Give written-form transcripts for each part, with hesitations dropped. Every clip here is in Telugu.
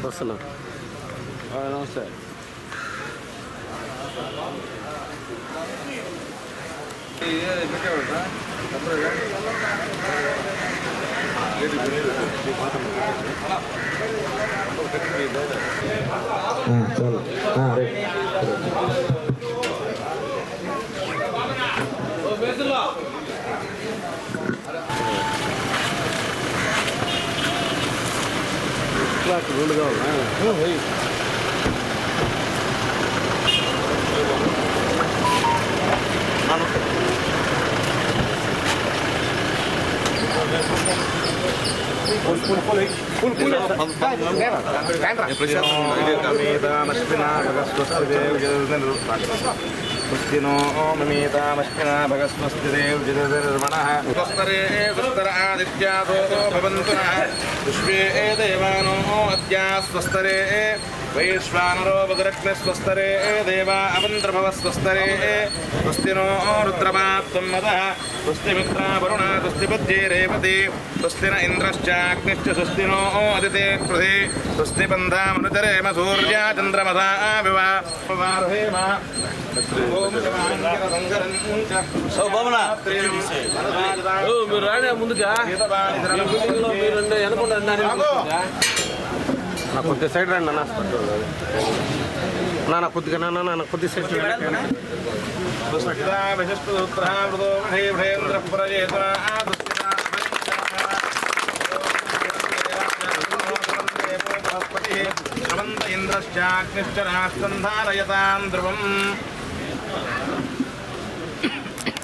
వస్తున్నాం. నమస్తే. రోడ్డు కావాలా? పుష్టినో మమీతామశ్వినా భగస్వస్తిదేవ్ జితర్వణః స్వస్తరే సుస్తర ఆదిత్యాదో భవంతు నః పుష్పే దేవానో అద్యా స్వస్తరే వైశ్వానరో వదరగ్ని స్వస్తరే దేవా అవంత్రభవ స్వస్తరే స్వస్తినో రుద్రమాత్వం మదః స్వస్తి మిత్రా వరుణ స్వస్తి పద్యే రేవతి స్వస్తిన ఇంద్రశ్చాగ్నిశ్చ స్వస్తినో అదితే పృథి స్వస్తి బంధామనుచరేమ సూర్యా చంద్రమసా వివాహేమ. మీరు రాడే ముందుగా మీరు అనుకుంటా కొద్ది సైడ్ రండి నాన్న కొద్దిగా నాన్న కొద్ది సైడ్ ఇంద్రశ్చాగ్నిశ్చ నాస్తంధారయతాం ధ్రువం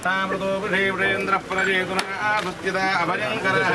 తామృతోభిషేంద్ర ప్రజేతున ఆభస్తిత అభయంకరః.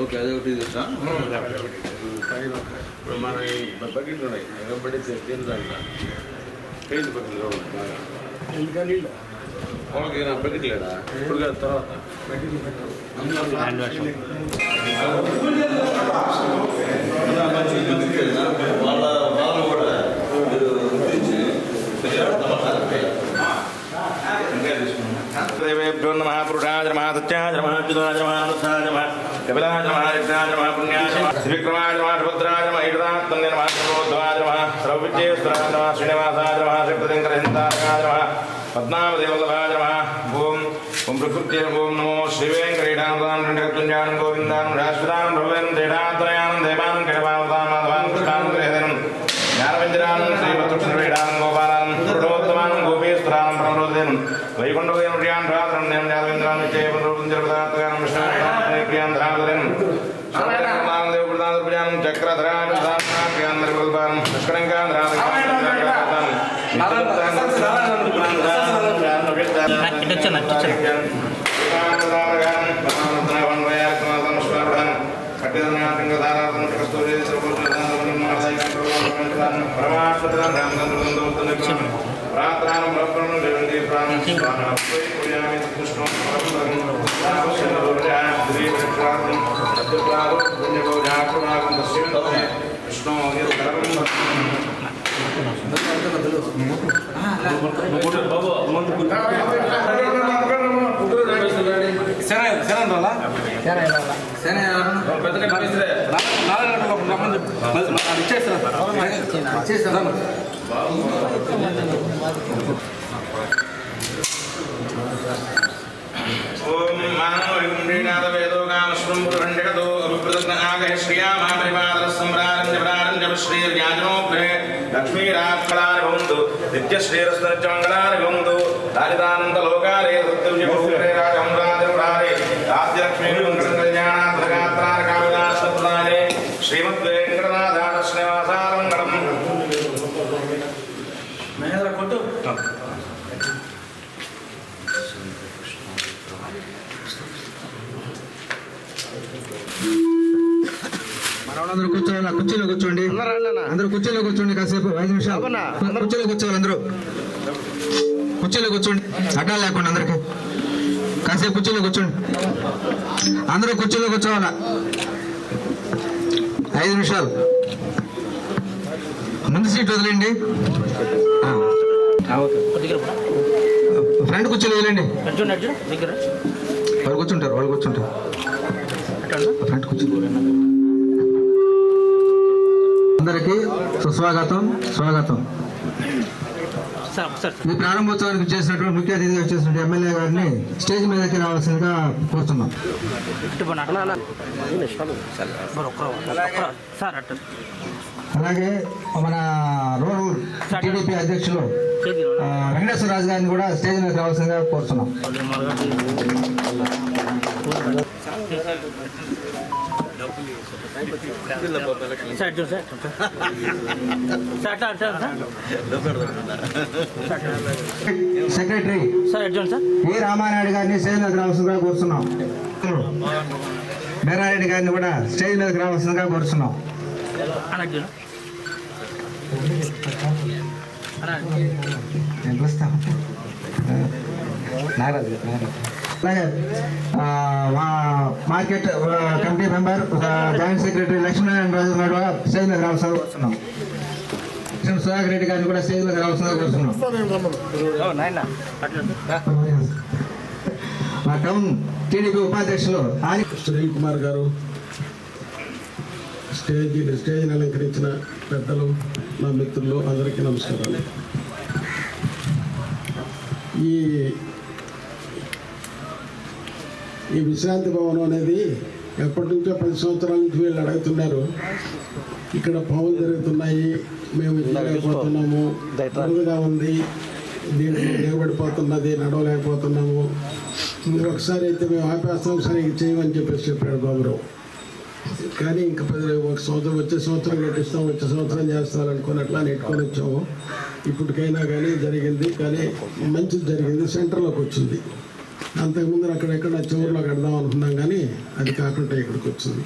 ఓకే అదే ఒకటి మన బకెట్లు ఉన్నాయి ఎగబడి తేలి దాంట్లో పెయింట్ బకెట్లు వాళ్ళకి నా బకెట్ లేదా ఇప్పుడు కాదు తర్వాత వాళ్ళు కూడా దేవేభ్యో నమః పురుషాయ నమః సత్యాయ నమః అచ్యుతాయ నమః అనంతాయ నమః కపిలాయ నమః రుద్రాయ నమః పుణ్యాయ నమః త్రివిక్రమాయ నమః సుభద్రాయ నమః ఈడదాత్మన్య నమః సర్వోద్భవాయ నమః సర్వవిద్యేశ్వరాయ నమః శ్రీనివాసాయ నమః శక్తిశంకరహిందాయ నమః పద్మావదేవల్లభాయ నమః. ఓం ప్రకృత్యై ఓం నమో శ్రీవేంకటేశానందాం రెండకత్తుంజానం గోవిందానం శాశ్వతానం భవేన్ దేడాత్రయానం దేవానం కేశవావతాం మాధవాన్ కృష్ణానం గ్రహేదనం జ్ఞానవంజనానం శ్రీమత్కృష్ణవేడానం గోపాలానం పురుషోత్తమానం గోపీశ్వరానం పరమరోదేనం వైకుంఠోదయం ప్రియాన్ రాత్రం నేను జాతవేంద్రాన్ని చేపదాత్మగానం విష్ణుప్రియాన్ దేవృతానం చక్రధరాం ఓం మానవ వేదోగామశ్వం శ్రీర్యాజనోగ్రే లక్ష్మీరాక్షలాని భవంతు నిత్యశ్రీరస్తనిత్యమంగళాని భవంతు దారిదానందలోకాలే సత్యవిజయభూరే రాజహంసాదిపురారే రాజ్యలక్ష్మీ కళ్యాణాత్మగాత్రాన కామిదాస్తప్రదానే శ్రీమద్వేంకటనాథాన శ్రీనివాసాలంగళం మహేంద్ర కొట్టు అందరూ కూర్చోవాలి, కుర్చీలో కూర్చోండి. అందరూ కుర్చీలో కూర్చోండి, కాసేపు 5 నిమిషాలు కుర్చీలో కూర్చోవాలి. అందరూ కుర్చీలో కూర్చోండి, అడ్డాలు లేకుండా అందరికి కాసేపు కుర్చీలో కూర్చోండి. అందరూ కుర్చీలో కూర్చోవాలా, 5 నిమిషాలు. ముందు సీట్ వదిలేండి, ఫ్రంట్ కుర్చీలో వదిలేండి. వాళ్ళు కూర్చుంటారు ఫ్రంట్ కుర్చీలో. అందరికీ సుస్వాగతం, స్వాగతం. ఈ ప్రారంభోత్సవానికి చేసినటువంటి ముఖ్య అతిథిగా వచ్చేసినటువంటి ఎమ్మెల్యే గారిని స్టేజ్ మీదకి రావాల్సిందిగా కోరుతున్నాం. అలాగే మన రూరల్ టీడీపీ అధ్యక్షులు వెంకటేశ్వర రాజు గారిని కూడా స్టేజ్ మీదకి రావాల్సిందిగా కోరుతున్నాం. సెక్రటరీ ఏ రామానాయుడు గారిని స్టేజ్ మీదకి రావాల్సిందిగా కోరుతున్నాం. బెరారెడ్డి గారిని కూడా స్టేజ్ మీదకి రావాల్సిందిగా కోరుతున్నాం. అలాగే market committee member joint secretary Lakshminarayana Raju గారు కూడా స్టేజ్ మీద రావాల్సిన కోరుతున్నాం. సుధాకర్ రెడ్డి గారిని కూడా స్టేజ్ మీద రావాల్సిన కోరుతున్నాం. మా టౌన్ టీడీపీ ఉపాధ్యక్షులు సునీల్ కుమార్ గారు, స్టేజ్ని అలంకరించిన పెద్దలు, నా మిత్రులు అందరికీ నమస్కారాలు. ఈ విశ్రాంతి భవనం అనేది ఎప్పటి నుంచో 10 సంవత్సరాల నుంచి వీళ్ళు అడుగుతున్నారు. ఇక్కడ పనులు జరుగుతున్నాయి, మేము చేయలేకపోతున్నాము, బరువుగా ఉంది, దీంట్లో నిలబడిపోతున్నది, నడవలేకపోతున్నాము, ఒకసారి అయితే మేము ఆపేస్తాం, సరిగ్గా చేయమని చెప్పాడు బాబురావు. కానీ ఇంకా 1 సంవత్సరం, వచ్చే సంవత్సరం కట్టిస్తాం, వచ్చే సంవత్సరం చేస్తామనుకుని అట్లా నెట్టుకొని వచ్చాము. ఇప్పటికైనా కానీ జరిగింది, కానీ మంచిది జరిగింది, సెంటర్లోకి వచ్చింది. అంతకుముందు అక్కడెక్కడ చివరిలో కడదాం అనుకున్నాం, కానీ అది కాకుండా ఇక్కడికి వచ్చింది.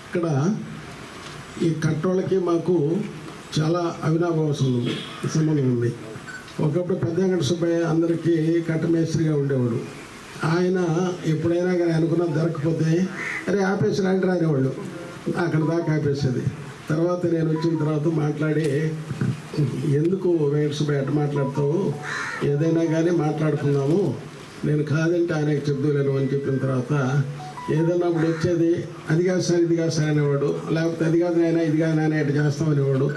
ఇక్కడ ఈ కట్టోళ్ళకి మాకు చాలా అవినాభావ సంబంధం ఉంది. ఒకప్పుడు పెద్ద వెంకట సుబ్బయ్య అందరికీ కట్టమేస్త్రిగా ఉండేవాడు. ఆయన ఎప్పుడైనా కానీ అనుకున్నా దొరకపోతే అరే ఆపేసి రండి రానివాళ్ళు, అక్కడ దాకా ఆపేసేది. తర్వాత నేను వచ్చిన తర్వాత మాట్లాడి, ఎందుకు వెంకట సుబ్బయ్య అట్ట మాట్లాడతావు, ఏదైనా కానీ మాట్లాడుకున్నాము, నేను కాదంటే ఆయనకి చెప్దలేను అని చెప్పిన తర్వాత ఏదన్నా ఇప్పుడు వచ్చేది అది కాదు సార్, ఇది కాదు సార్ అనేవాడు, లేకపోతే అది కాదు నాయన, ఇది కాదు నాయన, ఇట్లా చేస్తామనేవాడు.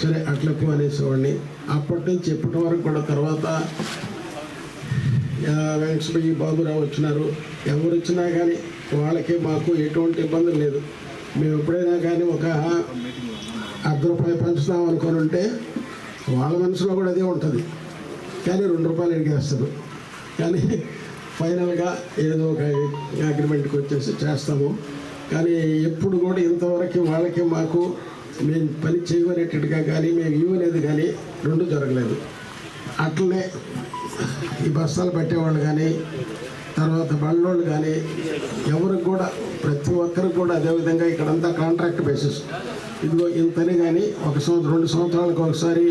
సరే అట్లా ఎక్కువ అనేసేవాడిని. అప్పటి నుంచి ఇప్పటి వరకు కూడా తర్వాత వెంకటసుబ్బయ్య బాబురావు వచ్చినారు. ఎవరు వచ్చినా కానీ వాళ్ళకి మాకు ఎటువంటి ఇబ్బందులు లేదు. మేము ఎప్పుడైనా కానీ ఒక ₹10 పెంచుదాం అనుకొని ఉంటే వాళ్ళ మనసులో కూడా అదే ఉంటుంది, కానీ ₹2 ఎడిగేస్తారు. కానీ ఫైనల్గా ఏదో ఒక అగ్రిమెంట్కి వచ్చేసి చేస్తాము. కానీ ఎప్పుడు కూడా ఇంతవరకు వాళ్ళకి మాకు మేము పని చేయమనేటట్టుగా కానీ మేము ఇవ్వలేదు, కానీ 2 జరగలేదు. అట్లనే ఈ బస్తాలు పెట్టేవాళ్ళు కానీ తర్వాత బండ్లోళ్ళు కానీ ఎవరికి కూడా ప్రతి ఒక్కరికి కూడా అదేవిధంగా ఇక్కడంతా కాంట్రాక్ట్ బేసిస్. ఇదిగో ఇంతని కానీ 1 సంవత్సరం 2 సంవత్సరాలకు ఒకసారి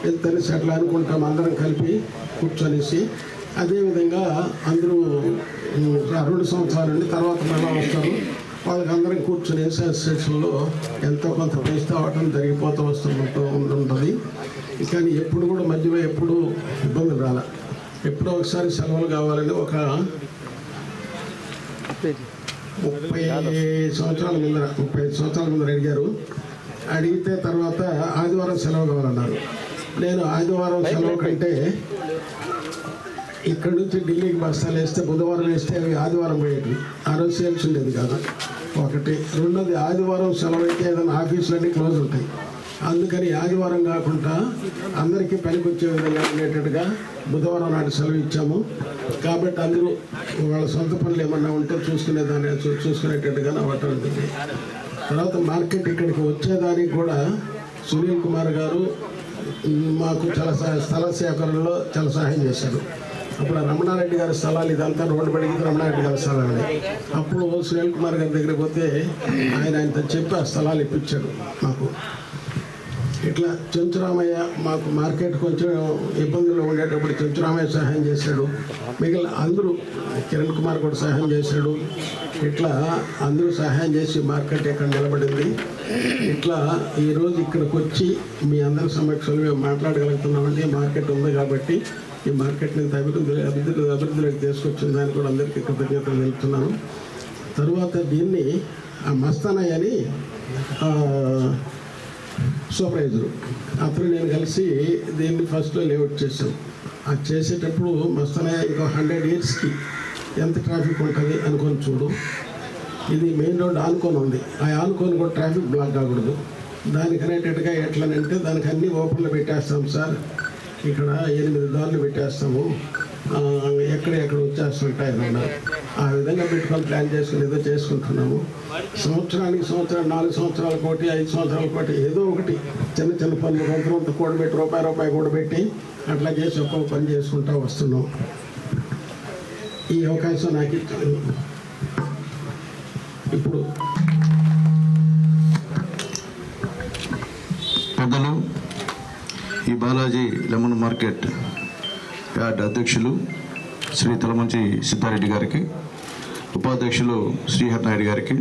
ఇంతని సెటిల్ అనుకుంటాం అందరం కలిపి కూర్చొనేసి. అదేవిధంగా అందరూ 2 సంవత్సరాల నుండి తర్వాత మళ్ళీ వస్తారు, వాళ్ళకి అందరం కూర్చొని అసోసియేషన్లో ఎంతో కొంత వేస్తూ అవటం జరిగిపోతూ ఉంటుంది. కానీ ఎప్పుడు కూడా మధ్యలో ఎప్పుడు ఇబ్బందులు రాలే. ఎప్పుడో ఒకసారి సెలవులు కావాలని ఒక 35 సంవత్సరాల ముందర అడిగారు. అడిగితే తర్వాత ఆదివారం సెలవు కావాలన్నారు. నేను ఆదివారం సెలవు కంటే ఇక్కడి నుంచి ఢిల్లీకి బస్తాలు వేస్తే బుధవారం వేస్తే అవి ఆదివారం పోయేటివి. ఆ రోజు సేల్స్ ఉండేది కాదు. ఒకటి. రెండోది ఆదివారం సెలవు అయితే ఏదైనా ఆఫీసులన్నీ క్లోజ్ ఉంటాయి. అందుకని ఆదివారం కాకుండా అందరికీ పనికొచ్చే విధంగా ఉండేటట్టుగా బుధవారం నాడు సెలవు ఇచ్చాము. కాబట్టి అందరూ వాళ్ళ సొంత పనులు ఏమన్నా ఉంటే చూసుకునేటట్టుగా అవ్వటం ఉంటుంది. తర్వాత మార్కెట్ ఇక్కడికి వచ్చేదానికి కూడా సునీల్ కుమార్ గారు మాకు చాలా స్థల సేకరణలో చాలా సహాయం చేశారు. అప్పుడు రమణారెడ్డి గారి స్థలాలు ఇదంతా రోడ్డు పడికి రమణారెడ్డి గారి స్థలాలు. అప్పుడు సునీల్ కుమార్ గారి దగ్గరికి పోతే ఆయనతో చెప్పి ఆ స్థలాలు ఇప్పించాడు మాకు. ఇట్లా చెంచురామయ్య మాకు మార్కెట్ కొంచెం ఇబ్బందులు ఉండేటప్పుడు చెంచురామయ్య సహాయం చేశాడు. మిగిలిన అందరూ కిరణ్ కుమార్ కూడా సహాయం చేశాడు. ఇట్లా అందరూ సహాయం చేసి మార్కెట్ ఇక్కడ నిలబడింది. ఇట్లా ఈరోజు ఇక్కడికి వచ్చి మీ అందరి సమక్షంలో మేము మాట్లాడగలుగుతున్నామంటే మార్కెట్ ఉంది కాబట్టి ఈ మార్కెట్ని అభివృద్ధిలోకి తీసుకొచ్చిన దానికి కూడా అందరికీ కృతజ్ఞతలు తెలుపుతున్నాను. తర్వాత దీన్ని ఆ మస్తానయ్య అని సూపర్వైజరు అప్పుడు నేను కలిసి దీన్ని ఫస్ట్లో లేఅవుట్ చేశాం. అది చేసేటప్పుడు మస్తానయ్య ఇంకో 100 yearsకి ఎంత ట్రాఫిక్ ఉంటుంది అనుకొని చూడు, ఇది మెయిన్ రోడ్ ఆనుకొని ఉంది, ఆ ఆనుకొని కూడా ట్రాఫిక్ బ్లాక్ కాకూడదు. దానికి అనేటట్టుగా ఎట్లనంటే దానికి అన్ని ఓపెన్లో పెట్టేస్తాం సార్, ఇక్కడ 8 దారులు పెట్టేస్తాము, ఎక్కడెక్కడ వచ్చేస్తుంటాయి అన్నారు. ఆ విధంగా పెట్టుకొని ప్లాన్ చేసుకుని ఏదో చేసుకుంటున్నాము. సంవత్సరానికి 4 సంవత్సరాల కోటి 5 సంవత్సరాల కోటి ఏదో ఒకటి చిన్న చిన్న పనులు కొంత కూడబెట్టి రూపాయి కూడబెట్టి అట్లా చేసి ఒక్కొక్క పని చేసుకుంటూ వస్తున్నాం. ఈ అవకాశం నాకు ఇచ్చాను. ఇప్పుడు పెద్దలు ఈ బాలాజీ లెమన్ మార్కెట్ యార్డ్ అధ్యక్షులు శ్రీ తలమంచి సిద్ధారెడ్డి గారికి, ఉపాధ్యక్షులు శ్రీహరినాయుడు గారికి,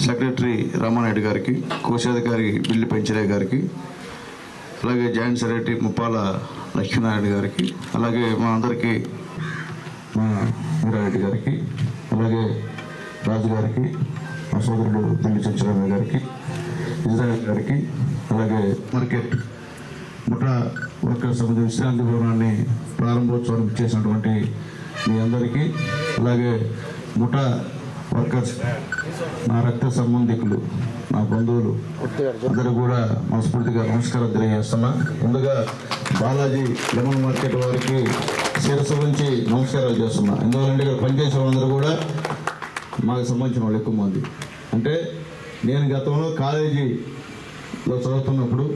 సెక్రటరీ రామానాయుడు గారికి, కోశాధికారి బిల్లి పెంచరయ్య గారికి, అలాగే జాయింట్ సెక్రటరీ ముప్పాల లక్ష్మీనారాయణ గారికి, అలాగే మా అందరికీ మా వీరారెడ్డి గారికి, అలాగే రాజు గారికి, మా సోదరుడు తల్లి చంచరామయ్య గారికి, ఇజ్రాయల్ గారికి, అలాగే మార్కెట్ ముఠా వర్కర్స్ సమితి విశ్రాంతి భవనాన్ని ప్రారంభోత్సవానికి చేసినటువంటి మీ అందరికీ, అలాగే ముఠా వర్కర్స్ నా రక్త సంబంధికులు, నా బంధువులు అందరూ కూడా మనస్ఫూర్తిగా నమస్కారం తెలియజేస్తున్నా. ముందుగా బాలాజీ లెమన్ మార్కెట్ వారికి శిరస్సు నుంచి నమస్కారాలు చేస్తున్నా. ఎందుకంటే ఇక్కడ పనిచేసే వాళ్ళందరూ కూడా మాకు సంబంధించిన వాళ్ళు ఎక్కువ మంది. అంటే నేను గతంలో కాలేజీలో చదువుతున్నప్పుడు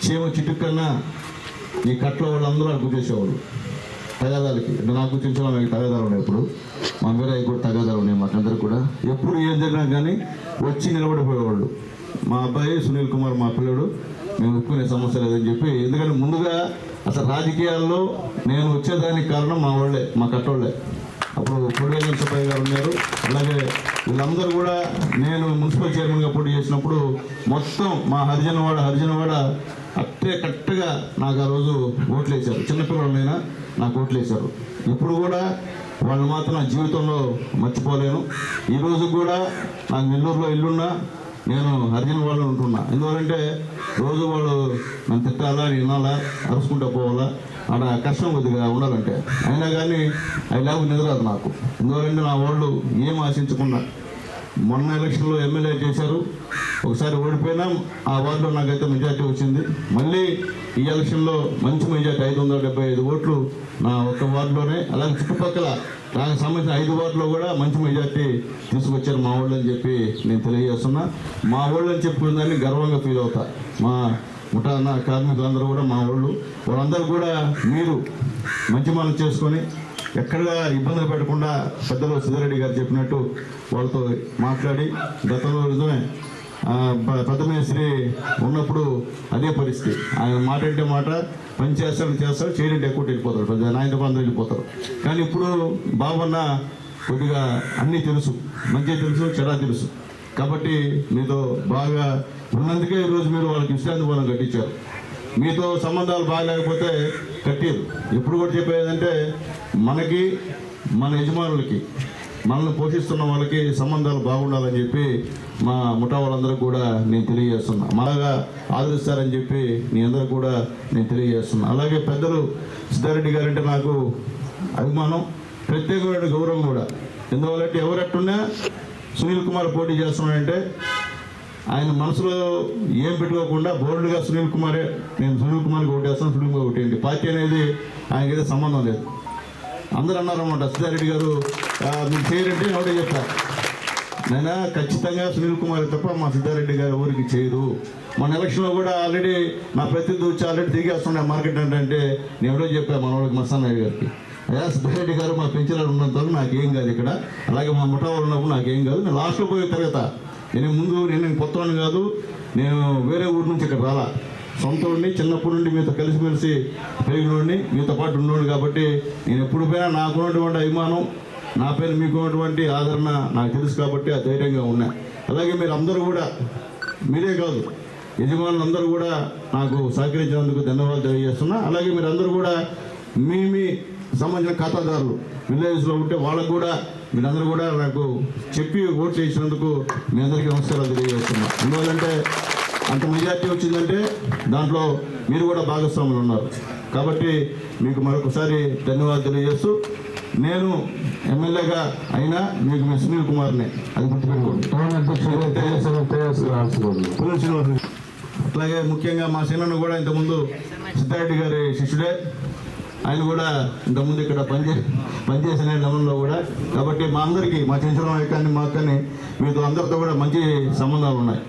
చీమ చిట్టుకన్నా ఈ కట్లో వాళ్ళందరూ అడుగు చేసేవాళ్ళు తగాదాలకి. అంటే నాకు గుర్తించిన మీకు తగాదాలు ఉన్నాయి, ఇప్పుడు మా మీద కూడా తగాదాలు ఉన్నాయి మాకందరూ కూడా. ఎప్పుడు ఏం జరిగినా కానీ వచ్చి నిలబడిపోయేవాళ్ళు. మా అబ్బాయి సునీల్ కుమార్ మా పిల్లడు, మేము ఒప్పుకునే సమస్య లేదని చెప్పి. ఎందుకంటే ముందుగా అసలు రాజకీయాల్లో నేను వచ్చేదానికి కారణం మా వాళ్ళే, మా కట్టోళ్ళే. అప్పుడు పొడివేల సుబ్బయ్య గారు ఉన్నారు, అలాగే వీళ్ళందరూ కూడా. నేను మున్సిపల్ చైర్మన్గా పోటీ చేసినప్పుడు మొత్తం మా హరిజనవాడ అట్టే కరెక్ట్గా నాకు ఆ రోజు ఓట్లు వేశారు. చిన్నపిల్లలైనా నాకు ఓట్లు వేశారు. ఇప్పుడు కూడా వాళ్ళు మాత్రం నా జీవితంలో మర్చిపోలేను. ఈరోజు కూడా నాకు నెల్లూరులో ఇల్లున్నా నేను హరిజనవాడలో ఉంటున్నా. ఎందుకంటే రోజు వాళ్ళు నన్ను తిట్టాలా, వినాలా, అరుచుకుంటూ పోవాలా, అక్కడ కష్టం కొద్దిగా ఉండాలంటే. అయినా కానీ అవి లేవు నిద్రరాదు నాకు. ఎందుకంటే నా వాళ్ళు ఏం ఆశించకుండా మొన్న ఎలక్షన్లో ఎమ్మెల్యే చేశారు, ఒకసారి ఓడిపోయినా ఆ వార్డులో నాకైతే మెజార్టీ వచ్చింది. మళ్ళీ ఈ ఎలక్షన్లో మంచి మెజార్టీ 575 ఓట్లు నా ఒక్క వార్డులోనే. అలాగే చుట్టుపక్కల నాకు సంబంధించిన 5 వార్డులో కూడా మంచి మెజార్టీ తీసుకొచ్చారు మా వాళ్ళు అని చెప్పి నేను తెలియజేస్తున్నా. మా వాళ్ళు అని చెప్పుకునే దాన్ని గర్వంగా ఫీల్ అవుతా. మా ముఠా కార్మికులందరూ కూడా మా వాళ్ళు, వాళ్ళందరూ కూడా మీరు మంచి మనసు చేసుకొని ఎక్కడ ఇబ్బందులు పెట్టకుండా పెద్దలు సిద్ధారెడ్డి గారు చెప్పినట్టు వాళ్ళతో మాట్లాడి, గతంలో నిజమే పెద్దమేశ్రీ ఉన్నప్పుడు అదే పరిస్థితి. ఆయన మాట అంటే మాట, పని చేస్తాడు చేయడంటే ఎక్కువ వెళ్ళిపోతాడు, ఆయన అందరూ వెళ్ళిపోతారు. కానీ ఇప్పుడు బాబన్న కొద్దిగా అన్నీ తెలుసు, మంచి తెలుసు, చెడా తెలుసు. కాబట్టి మీతో బాగా ఉన్నందుకే ఈరోజు మీరు వాళ్ళకి విశ్రాంతి భవనం కట్టించారు. మీతో సంబంధాలు బాగాలేకపోతే కట్టారు. ఎప్పుడు కూడా చెప్పేదంటే మనకి, మన యజమానులకి, మనల్ని పోషిస్తున్న వాళ్ళకి సంబంధాలు బాగుండాలని చెప్పి మా ముఠా వాళ్ళందరూ కూడా నేను తెలియజేస్తున్నా. బాగా ఆదరిస్తారని చెప్పి మీ అందరూ కూడా నేను తెలియజేస్తున్నా. అలాగే పెద్దలు సిద్ధారెడ్డి గారంటే నాకు అభిమానం, ప్రత్యేకమైన గౌరవం కూడా. ఎందువల్లంటే ఎవరెట్టున్నా సునీల్ కుమార్ పోటీ చేస్తున్నాడంటే ఆయన మనసులో ఏం పెట్టుకోకుండా బోల్డ్గా సునీల్ కుమారే, నేను సునీల్ కుమార్కి ఓటేస్తాను, సునీల్ కుమార్ ఓటేయండి, పార్టీ అనేది ఆయనకైతే సంబంధం లేదు. అందరూ అన్నారన్నమాట, సిద్ధారెడ్డి గారు మీరు చేయరంటే ఒకటే చెప్పారు, నేను ఖచ్చితంగా సునీల్ కుమార్ తప్ప మా సిద్ధారెడ్డి గారు ఊరికి చేయరు. మన ఎలక్షన్లో కూడా ఆల్రెడీ నా ప్రతినిధి వచ్చి ఆల్రెడీ తిరిగేస్తున్నాయి మార్కెట్ అంటే నేను ఎవరో చెప్పాను మన వాళ్ళకి మస్తానాయుడు గారికి, అయ్యా సిద్ధారెడ్డి గారు మా పెంచలాడు ఉన్నంత వరకు నాకేం కాదు ఇక్కడ, అలాగే మా ముఠా వాళ్ళు ఉన్నప్పుడు నాకేం కాదు, నేను లాస్ట్లో పోయి తిరుగుతా, నేను కొత్తవాడిని కాదు, నేను వేరే ఊరి నుంచి ఇక్కడ రాలా, సొంత ఉండి చిన్నప్పటి నుండి మీతో కలిసిమెలిసి పెరిగినోడిని, మీతో పాటు ఉన్నోడిని, కాబట్టి నేను ఎప్పుడు పోయినా నాకున్నటువంటి అభిమానం, నా పైన మీకున్నటువంటి ఆదరణ నాకు తెలుసు కాబట్టి ఆ ధైర్యంగా ఉన్నా. అలాగే మీరు అందరూ కూడా, మీరే కాదు యజమానులు అందరూ కూడా నాకు సహకరించినందుకు ధన్యవాదాలు తెలియజేస్తున్నా. అలాగే మీరు అందరూ కూడా మీ సంబంధించిన ఖాతాదారులు విలేజ్లో ఉంటే వాళ్ళకు కూడా మీరందరూ కూడా నాకు చెప్పి ఓటు చేసినందుకు మీ అందరికీ నమస్కారాలు తెలియజేస్తున్నా. ఎందువల్లంటే అంత మెజార్టీ వచ్చిందంటే దాంట్లో మీరు కూడా భాగస్వాములు ఉన్నారు, కాబట్టి మీకు మరొకసారి ధన్యవాదాలు తెలియజేస్తూ, నేను ఎమ్మెల్యేగా అయినా మీకు మీ సునీల్ కుమార్ని అది గుర్తుపెట్టుకోండి. అట్లాగే ముఖ్యంగా మా సిన్నను కూడా ఇంతకుముందు సిద్ధారెడ్డి గారి శిష్యుడే, ఆయన కూడా ఇంతకుముందు ఇక్కడ పనిచేసిన గమనంలో కూడా, కాబట్టి మా అందరికీ మా చెంచడం కానీ మా కానీ మీతో అందరితో కూడా మంచి సంబంధాలు ఉన్నాయి.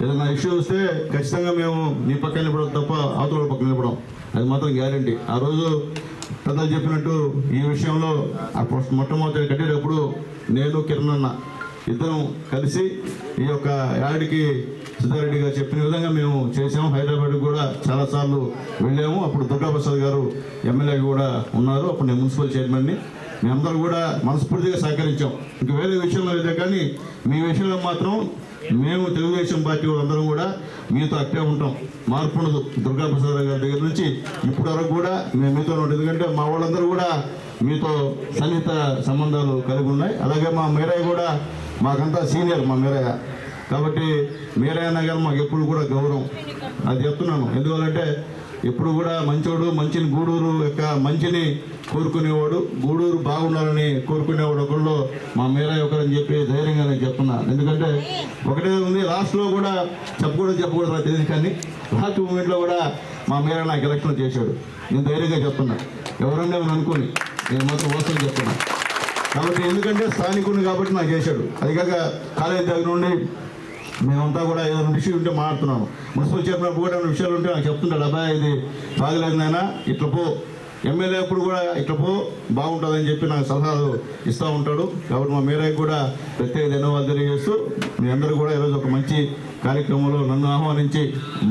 ఏదైనా ఇష్యూ వస్తే ఖచ్చితంగా మేము మీ పక్కన నిలబడం తప్ప అవతల పక్కన నిలబడం, అది మాత్రం గ్యారంటీ. ఆ రోజు పెద్దలు చెప్పినట్టు ఈ విషయంలో మొట్టమొదటి కట్టేటప్పుడు నేను కిరణ్ అన్న ఇద్దరం కలిసి ఈ యొక్క యాడికి సిద్ధారెడ్డి గారు చెప్పిన విధంగా మేము చేసాము. హైదరాబాద్ కూడా చాలాసార్లు వెళ్ళాము. అప్పుడు దుర్గాప్రసాద్ గారు ఎమ్మెల్యే కూడా ఉన్నారు, అప్పుడు నేను మున్సిపల్ చైర్మన్ని. మేమందరూ కూడా మనస్ఫూర్తిగా సహకరించాం. ఇంక వేరే విషయంలో అయితే కానీ మీ విషయంలో మాత్రం మేము తెలుగుదేశం పార్టీ వాళ్ళందరం కూడా మీతో అట్టే ఉంటాం, మార్పు ఉండదు. దుర్గాప్రసాద్ గారి దగ్గర నుంచి ఇప్పటి వరకు కూడా మేము మీతో ఉంటాం, ఎందుకంటే మా వాళ్ళందరూ కూడా మీతో సన్నిహిత సంబంధాలు కలిగి ఉన్నాయి. అలాగే మా మీరయ్య కూడా మాకంతా సీనియర్, మా మీరయ్య, కాబట్టి మీరయ్య అన్న గారు మాకు ఎప్పుడు కూడా గౌరవం, అది చెప్తున్నాను. ఎందువల్లంటే ఎప్పుడు కూడా మంచోడు, మంచిని గూడూరు యొక్క మంచిని కోరుకునేవాడు, గూడూరు బాగుండాలని కోరుకునేవాడు ఒకళ్ళు మా మీరయ్య ఒకరని చెప్పి ధైర్యంగా నేను చెప్తున్నాను. ఎందుకంటే ఒకటే ఉంది, లాస్ట్లో కూడా చెప్పకూడదు నాకు తెలియదు, కానీ లాస్ట్ మూమెంట్లో కూడా మా మీరయ్య నాకు ఎలక్షన్ చేశాడు. నేను ధైర్యంగా చెప్తున్నా, ఎవరన్నా అనుకుని నేను మాత్రం మోసం చెప్తున్నా. కాబట్టి ఎందుకంటే స్థానికుడిని కాబట్టి నాకు చేశాడు. అది కాక కాలేజీ దగ్గర నుండి మేమంతా కూడా ఏదైనా విషయం ఉంటే మాట్లాడుతున్నాను. మున్సిపల్ చైర్మన్ కూడా ఏమైనా విషయాలు ఉంటే నాకు చెప్తుంటాడు, అబ్బాయి ఇది బాగలేదు నాయనా, ఇట్లా పో, ఎమ్మెల్యే అప్పుడు కూడా ఇట్లా పో బాగుంటుందని చెప్పి నాకు సలహాలు ఇస్తూ ఉంటాడు. కాబట్టి మా మీరయ్య కూడా ప్రత్యేక ధన్యవాదాలు తెలియజేస్తూ, మీ అందరూ కూడా ఈరోజు ఒక మంచి కార్యక్రమంలో నన్ను ఆహ్వానించి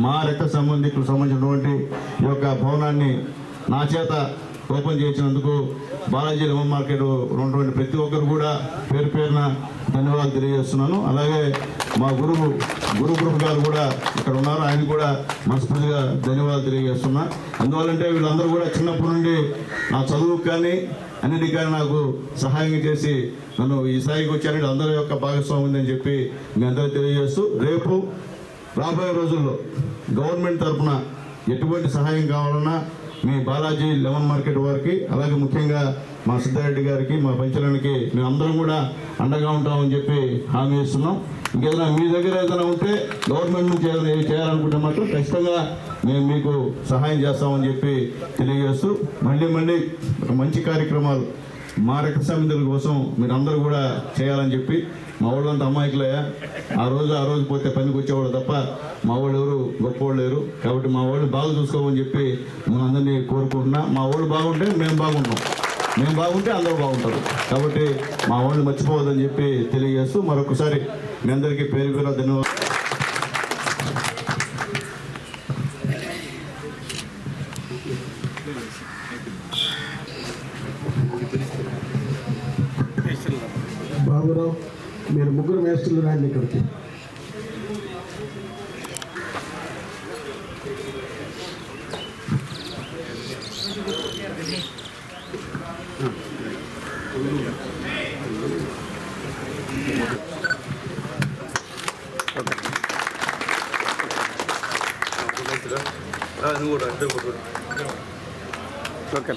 మా రక్త సంబంధికులకు సంబంధించినటువంటి ఈ యొక్క భవనాన్ని నా చేత ఓపెన్ చేసినందుకు బాలాజీ లెమన్ మార్కెట్ ఉన్నటువంటి ప్రతి ఒక్కరు కూడా పేరు పేరున ధన్యవాదాలు తెలియజేస్తున్నాను. అలాగే మా గురువు గారు కూడా ఇక్కడ ఉన్నారు, ఆయన కూడా మనస్ఫూర్తిగా ధన్యవాదాలు తెలియజేస్తున్నా. అందువల్లంటే వీళ్ళందరూ కూడా చిన్నప్పటి నుండి నా చదువుకు కానీ అన్నిటికీ కానీ నాకు సహాయం చేసి నన్ను ఈ స్థాయికి వచ్చారని అందరి యొక్క భాగస్వామ్యం ఉందని చెప్పి మీ అందరికీ తెలియజేస్తూ, రేపు రాబోయే రోజుల్లో గవర్నమెంట్ తరఫున ఎటువంటి సహాయం కావాలన్నా మీ బాలాజీ లెమన్ మార్కెట్ వారికి, అలాగే ముఖ్యంగా మా సిద్ధారెడ్డి గారికి, మా పంచలానికి మేమందరం కూడా అండగా ఉంటామని చెప్పి హామీ ఇస్తున్నాం. ఇంకేదైనా మీ దగ్గర ఏదైనా ఉంటే గవర్నమెంట్ నుంచి ఏదైనా చేయాలనుకుంటే మాత్రం ఖచ్చితంగా మేము మీకు సహాయం చేస్తామని చెప్పి తెలియజేస్తూ, మళ్ళీ ఒక మంచి కార్యక్రమాలు మా రక్త సమితుల కోసం మీరందరూ కూడా చేయాలని చెప్పి, మా వాళ్ళంతా అమాయకులయ్యా, ఆ రోజు పోతే పనికి వచ్చేవాళ్ళు తప్ప మా వాళ్ళు ఎవరు గొప్పవాళ్ళు లేరు, కాబట్టి మా వాళ్ళు బాగా చూసుకోమని చెప్పి మనం అందరినీ కోరుకుంటున్నా. మా వాళ్ళు బాగుంటే మేము బాగుంటాం, మేము బాగుంటే అందరూ బాగుంటారు, కాబట్టి మా వాళ్ళు మర్చిపోవద్దని చెప్పి తెలియజేస్తూ మరొకసారి మీ అందరికీ పేరు ధన్యవాదాలు. బాబురావు, మీరు ముగ్గురు మేస్త్రులు రాండి ఇక్కడికి. ఓకే.